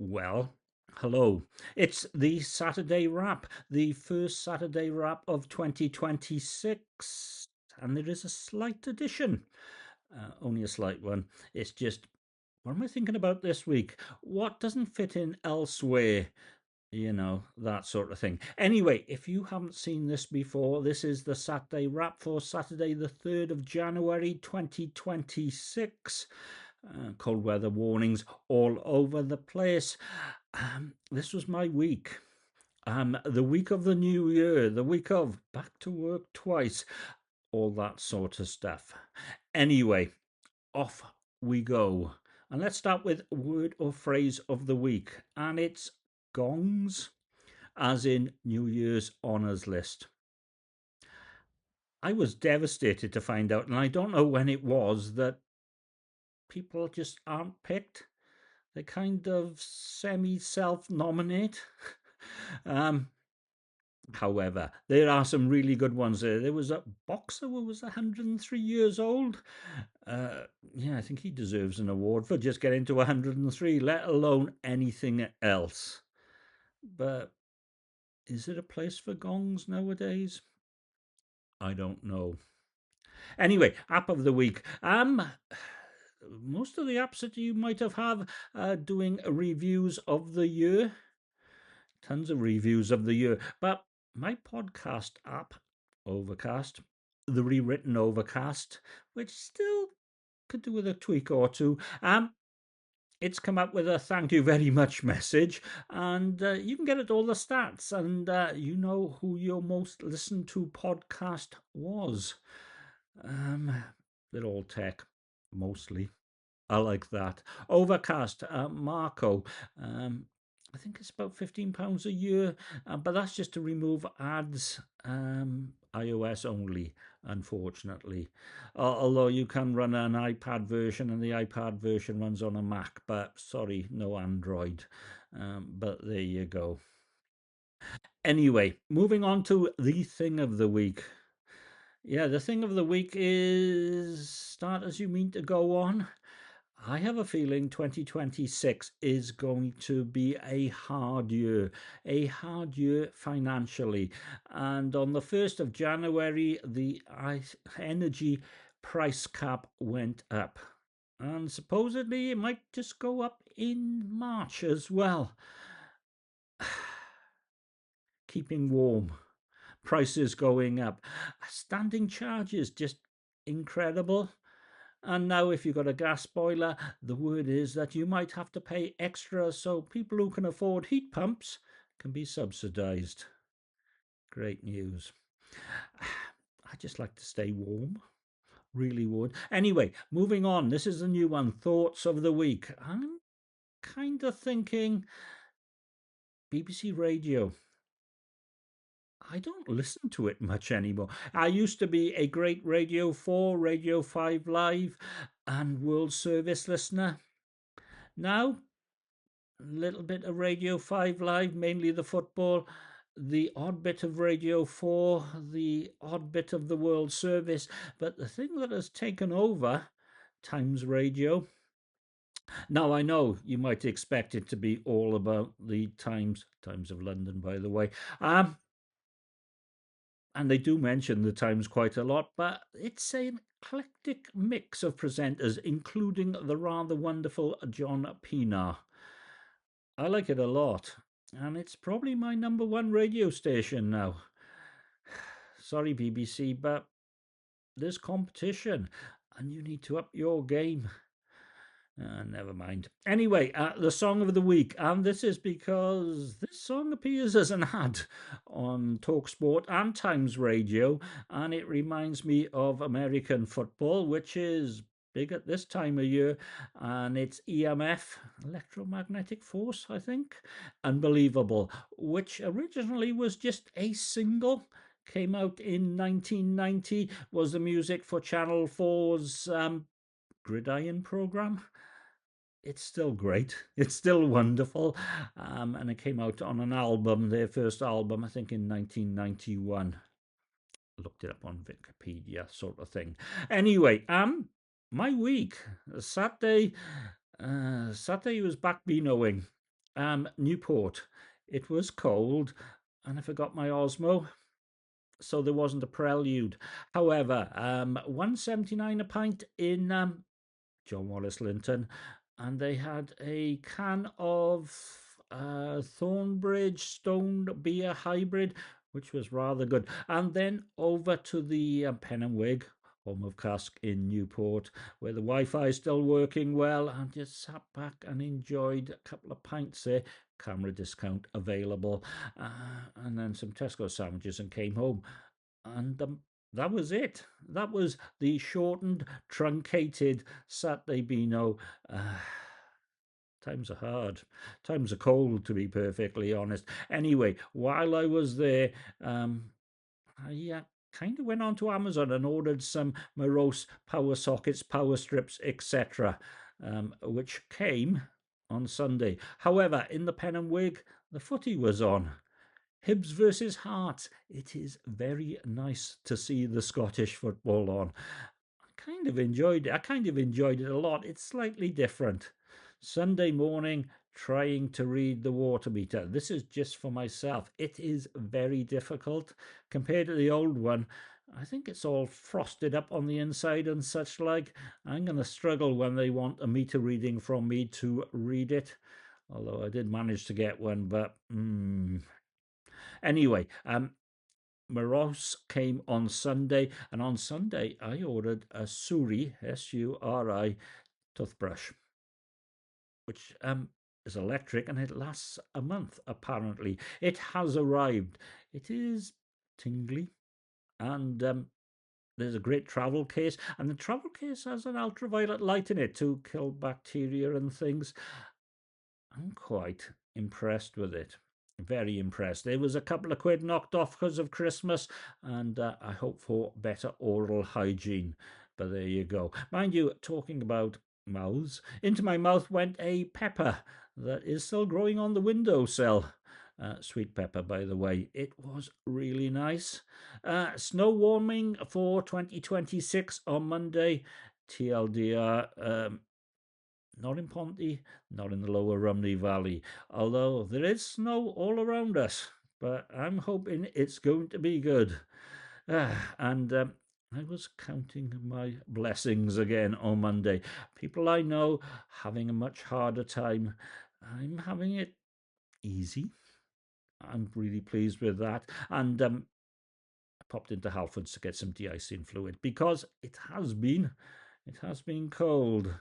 Well, hello. It's the Saturday wrap, the first Saturday wrap of 2026. And there is a slight addition, only a slight one. It's just, what am I thinking about this week? What doesn't fit in elsewhere? That sort of thing. Anyway, if you haven't seen this before, this is the Saturday wrap for Saturday, the 3rd of January 2026. Cold weather warnings all over the place. This was my week. The week of the new year, the week of back to work twice, all that sort of stuff. Anyway, off we go. And let's start with word or phrase of the week. And it's gongs, as in New Year's honours list. I was devastated to find out, and I don't know when it was, that people just aren't picked. They kind of semi self nominate. um, However, there are some really good ones there. There was a boxer who was 103 years old. Yeah, I think he deserves an award for just getting to 103, let alone anything else. But is it a place for gongs nowadays? I don't know. Anyway, app of the week. Most of the apps that you might have doing reviews of the year. Tons of reviews of the year. But my podcast app, Overcast, the rewritten Overcast, which still could do with a tweak or two. It's come up with a thank you very much message, and you can get at all the stats, and you know who your most listened to podcast was. They're all tech, mostly. I like that. Overcast, Marco. I think it's about £15 a year, but that's just to remove ads. iOS only, unfortunately. Although you can run an iPad version, and the iPad version runs on a Mac, but sorry, no Android. But there you go. Anyway, moving on to the thing of the week. Yeah, the thing of the week is start as you mean to go on. I have a feeling 2026 is going to be a hard year financially. And on the 1st of January, the energy price cap went up. And supposedly it might just go up in March as well. Keeping warm, prices going up, standing charges just incredible. And now, if you've got a gas boiler, the word is that you might have to pay extra so people who can afford heat pumps can be subsidised. Great news. I just like to stay warm. Really would. Anyway, moving on. This is the new one. Thoughts of the week. I'm kind of thinking BBC Radio. I don't listen to it much anymore. I used to be a great Radio 4, Radio 5 Live, and World Service listener. Now, a little bit of Radio 5 Live, mainly the football, the odd bit of Radio 4, the odd bit of the World Service. But the thing that has taken over Times Radio. Now, I know you might expect it to be all about the Times of London, by the way. And they do mention the Times quite a lot, but it's an eclectic mix of presenters, including the rather wonderful John Pienaar. I like it a lot, and it's probably my number one radio station now. Sorry, BBC, but there's competition, and you need to up your game. Never mind. Anyway, the song of the week, and this is because this song appears as an ad on Talksport and Times Radio, and it reminds me of American football, which is big at this time of year, and it's EMF, electromagnetic force, I think. Unbelievable, which originally was just a single. Came out in 1990, was the music for Channel 4's Gridiron program. It's still great. It's still wonderful. And it came out on an album, their first album, I think in 1991. Looked it up on Wikipedia, sort of thing. Anyway, my week, Saturday was back beanoing. Newport. It was cold, and I forgot my Osmo, so there wasn't a prelude. However, 179 a pint in John Wallace Linton, and they had a can of Thornbridge Stone Beer Hybrid, which was rather good. And then over to the Pen and Wig, home of Cask in Newport, where the Wi-Fi is still working well, and just sat back and enjoyed a couple of pints there. Camera discount available, and then some Tesco sandwiches, and came home. And that was it. That was the shortened, truncated Saturday Beano. Uh, Times are hard. Times are cold, to be perfectly honest. Anyway, while I was there, I kind of went on to Amazon and ordered some Meross power sockets, power strips, etc., which came on Sunday. However, in the Pen and Wig, the footy was on. Hibs versus Hearts. It is very nice to see the Scottish football on. I kind of enjoyed it. I kind of enjoyed it a lot. It's slightly different. Sunday morning, trying to read the water meter. This is just for myself. It is very difficult compared to the old one. I think it's all frosted up on the inside and such like. I'm going to struggle when they want a meter reading from me to read it. Although I did manage to get one, but anyway, Meross came on Sunday, and on Sunday I ordered a Suri, Suri, toothbrush, which is electric and it lasts a month apparently. It has arrived. It is tingly, and there's a great travel case, and the travel case has an ultraviolet light in it to kill bacteria and things. I'm quite impressed with it. Very impressed. There was a couple of quid knocked off because of Christmas, and I hope for better oral hygiene. But there you go. Mind you, talking about mouths, into my mouth went a pepper that is still growing on the windowsill. Sweet pepper, by the way. It was really nice. Snow warming for 2026 on Monday. TLDR, not in Ponty, not in the lower Rumney Valley, although there is snow all around us. But I'm hoping it's going to be good. And I was counting my blessings again on Monday. People I know having a much harder time. I'm having it easy. I'm really pleased with that. And I popped into Halfords to get some de-icing fluid because it has been cold.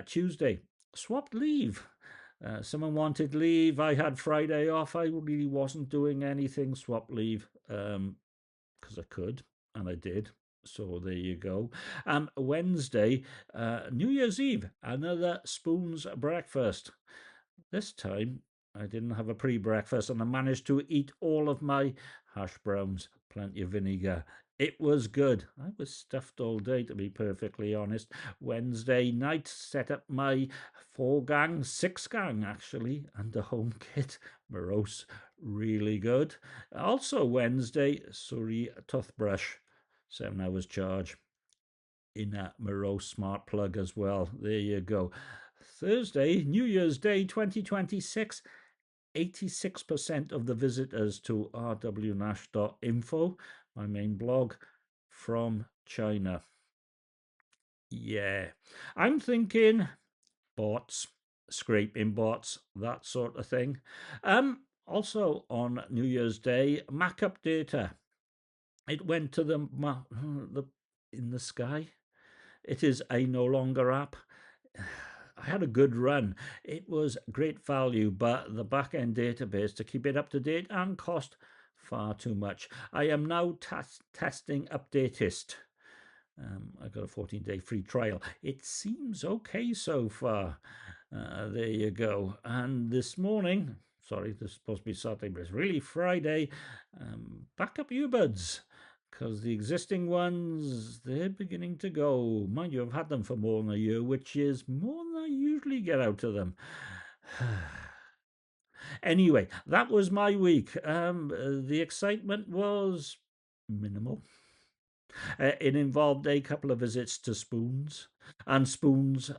Tuesday, swapped leave. Someone wanted leave. I had Friday off. I really wasn't doing anything. Swap leave because I could, and I did. So there you go. Wednesday, New Year's Eve, another spoon's breakfast. This time I didn't have a pre-breakfast and I managed to eat all of my hash browns, plenty of vinegar. It was good. I was stuffed all day, to be perfectly honest. Wednesday night, set up my 4-gang, 6-gang actually, and a home kit. Meross, really good. Also Wednesday, Suri toothbrush, 7 hours charge in a Meross smart plug as well. There you go. Thursday, New Year's Day 2026, 86% of the visitors to rwnash.info, my main blog, from China. Yeah, I'm thinking bots, scraping bots, that sort of thing. Also on New Year's Day, Mac updater. It went to the in the sky. It is a no longer app. I had a good run. It was great value, but the back end database to keep it up to date and cost far too much. I am now testing Updatist. I got a 14-day free trial. It seems okay so far. There you go. And this morning, sorry, this is supposed to be Saturday, but it's really Friday. Backup earbuds, because the existing ones, they're beginning to go. Mind you, I've had them for more than a year, which is more than I usually get out of them. Anyway, that was my week. The excitement was minimal. It involved a couple of visits to Spoons and Spoons,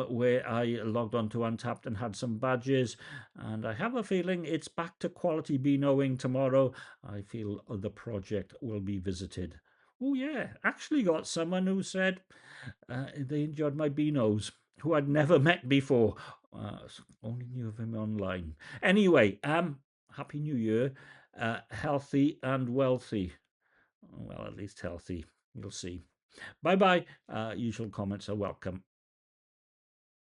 where I logged on to Untapped and had some badges. And I have a feeling it's back to quality beanoing tomorrow. I feel the project will be visited. Oh, yeah, actually got someone who said they enjoyed my beanos, who I'd never met before. Only knew of him online. Anyway, Happy New Year. Healthy and wealthy. Well, at least healthy. You'll see. Bye bye. Usual comments are welcome.